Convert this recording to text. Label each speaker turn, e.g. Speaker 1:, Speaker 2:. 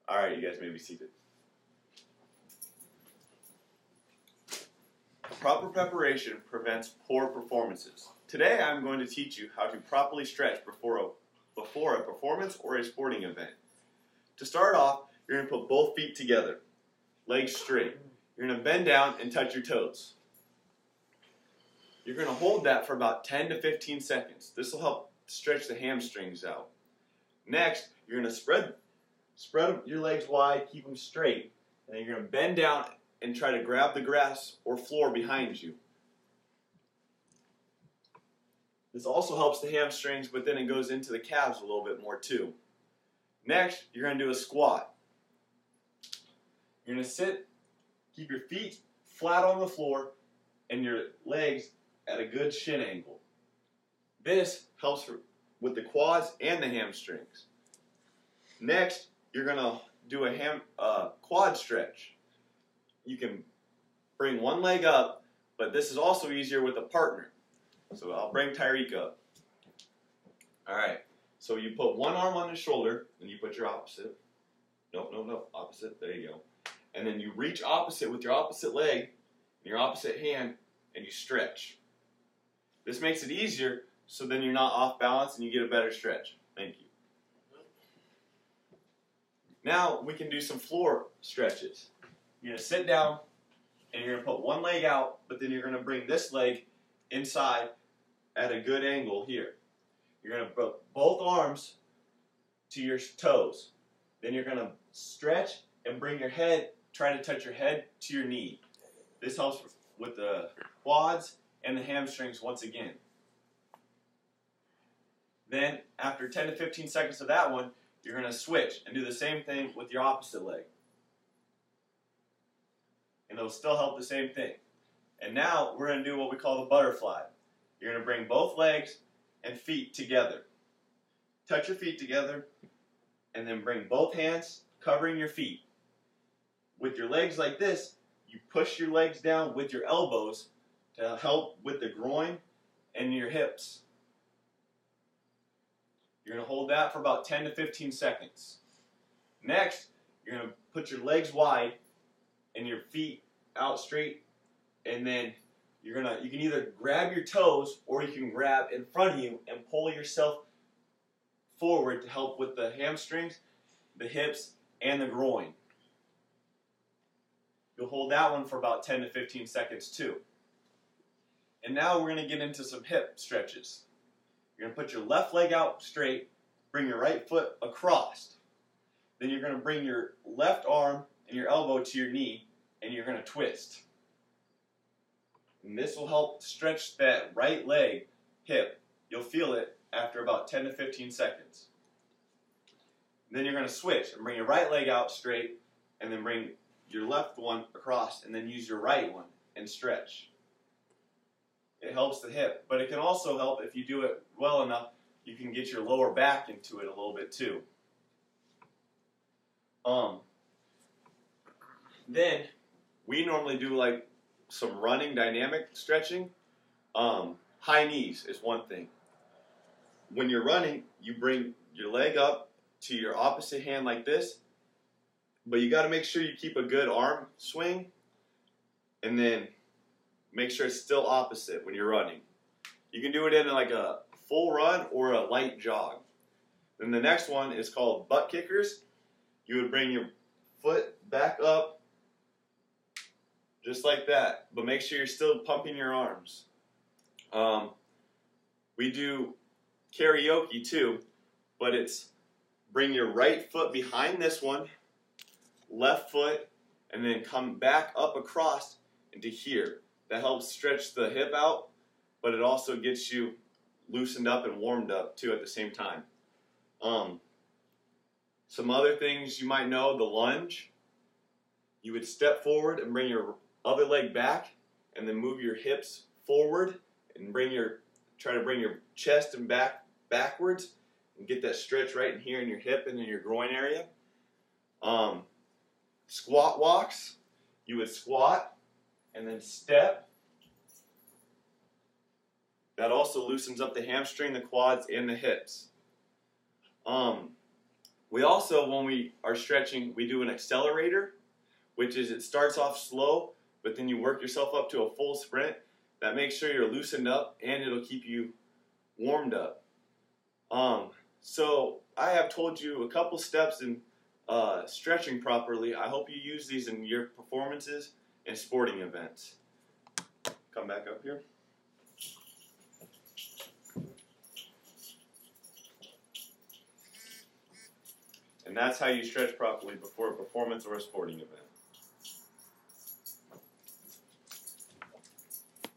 Speaker 1: All right, you guys may be seated. Proper preparation prevents poor performances. Today I'm going to teach you how to properly stretch before a performance or a sporting event. To start off, you're going to put both feet together, legs straight. You're going to bend down and touch your toes. You're going to hold that for about 10 to 15 seconds. This will help stretch the hamstrings out. Next, you're going to spread your legs wide, keep them straight, and then you're going to bend down and try to grab the grass or floor behind you. This also helps the hamstrings, but then it goes into the calves a little bit more too. Next, you're going to do a squat. You're going to sit, keep your feet flat on the floor, and your legs at a good shin angle. This helps with the quads and the hamstrings. Next, you're going to do a quad stretch. You can bring one leg up, but this is also easier with a partner. So I'll bring Tyreek up. All right. So you put one arm on his shoulder, and you put your opposite. Nope, opposite. There you go. And then you reach opposite with your opposite leg and your opposite hand, and you stretch. This makes it easier, so then you're not off balance and you get a better stretch. Thank you. Now we can do some floor stretches. You're going to sit down, and you're going to put one leg out, but then you're going to bring this leg inside at a good angle here. You're going to put both arms to your toes. Then you're going to stretch and bring your head, try to touch your head to your knee. This helps with the quads and the hamstrings once again. Then, after 10 to 15 seconds of that one, you're going to switch and do the same thing with your opposite leg. And it'll still help the same thing. And now we're going to do what we call the butterfly. You're going to bring both legs and feet together. Touch your feet together, and then bring both hands covering your feet. With your legs like this, you push your legs down with your elbows to help with the groin and your hips. You're going to hold that for about 10 to 15 seconds. Next, you're going to put your legs wide and your feet out straight, and then you can either grab your toes or you can grab in front of you and pull yourself forward to help with the hamstrings, the hips, and the groin. You'll hold that one for about 10 to 15 seconds too. And now we're going to get into some hip stretches. You're going to put your left leg out straight, bring your right foot across. Then you're going to bring your left arm and your elbow to your knee, and you're going to twist. And this will help stretch that right leg, hip. You'll feel it after about 10 to 15 seconds. And then you're going to switch and bring your right leg out straight, and then bring your left one across, and then use your right one and stretch. It helps the hip, but it can also help if you do it well enough. You can get your lower back into it a little bit too. Then we normally do like some running dynamic stretching. High knees is one thing. When you're running, you bring your leg up to your opposite hand like this, but you got to make sure you keep a good arm swing, and then make sure it's still opposite when you're running. You can do it in like a full run or a light jog. Then the next one is called butt kickers. You would bring your foot back up just like that, but make sure you're still pumping your arms. We do karaoke too, but it's bring your right foot behind this one, left foot, and then come back up across into here. That helps stretch the hip out, but it also gets you loosened up and warmed up too at the same time. Some other things you might know, the lunge. You would step forward and bring your other leg back, and then move your hips forward and try to bring your chest and back backwards and get that stretch right in here in your hip and in your groin area. Squat walks. You would squat and then step. That also loosens up the hamstring, the quads, and the hips. We also, when we are stretching, we do an accelerator, which is it starts off slow, but then you work yourself up to a full sprint. That makes sure you're loosened up and it'll keep you warmed up. So I have told you a couple steps in stretching properly. I hope you use these in your performances and sporting events. Come back up here. And that's how you stretch properly before a performance or a sporting event.